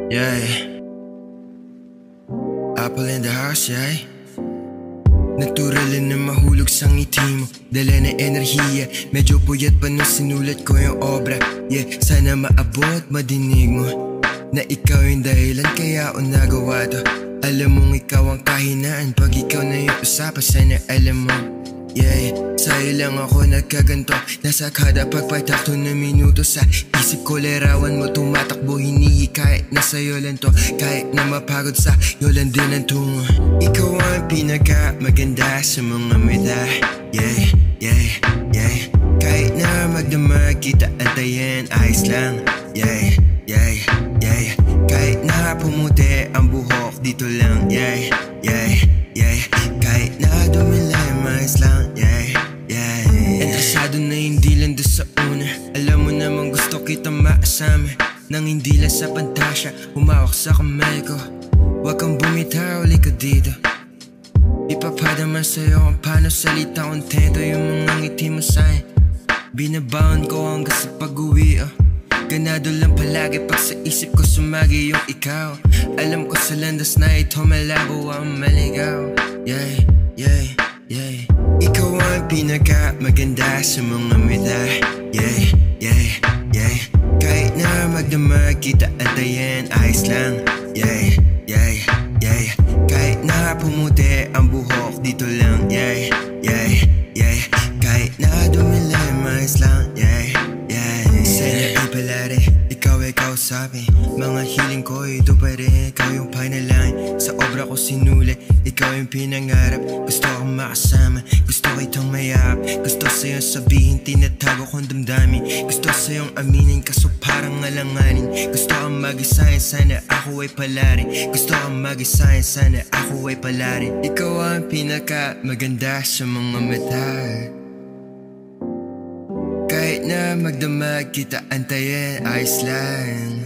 Yeah, apple in the house, yeah. Natural na mahulog sa ngiti mo, dala na enerhiya. Medyo puyat pa nung sinulat ko yung obra. Yeah, sana maabot, madinig mo na ikaw yung dahilan kaya ako nagawa to. Alam mong ikaw ang kahinaan pag ikaw na yung usapan, sana alam mo. Yeah, sa'yo lang ako nagkaganto. Nasa kada pagpatakto na minuto sa isip ko, larawan mo tumatakbo, hinihikayat na sa'yo lang to. Kahit na mapagod sa'yo lang din ang tungo. Ikaw ang pinakamaganda sa mga mata. Yeah, yeah, yeah. Kahit na magdamag kita antayin, ayos lang. Yeah, yeah, yeah. Kahit na pumuti ang buhok dito lang. Yeah, yeah, yeah. Kahit na dumilay, mais lang. Yeah, yeah, yeah. Interesado na hindi lang doon sa una. Alam mo namang gusto kita maasama, nang hindi lang sa pantasya. Humawak sa kamay ko, huwag kang bumitaw, uli ka dito. Ipapadama sa'yo kung paano salita kontento yung mga ngiti mo sa'yo. Binabaon ko hanggang sa pag-uwi, ganado lang palagi pag sa isip ko sumagi yung ikaw. Alam ko sa landas na ito malabo ang maligaw. Yeah, yeah, yeah. Ikaw ang pinakamaganda sa mga mata. Yeah, yeah, yeah. Kahit na magdamag kita antayin, ayos lang. Yeah, yeah, yeah. Kahit na pumuti ang buhok dito lang. Yeah, yeah, yeah. Kahit na dumilay, mais lang. Yeah, yeah, yeah. Sana ipalari, ikaw ay kausapin. Mga hiling ko ito pa rin, ikaw yung panalangin. Sa obra ko sinulit, ikaw yung pinangarap. Gusto akong makasama, gusto kitang mayap. Gusto sa'yo sabihin, tinatago kong damdamin. Gusto sa'yong aminin, kaso parang alanganin. Gusto kang mag-isahin, sana ako ay palarin. Gusto kang mag-isahin, sana ako ay palarin. Ikaw ang pinakamaganda sa mga mata. Kahit na magdamag kita antayin, ayos lang.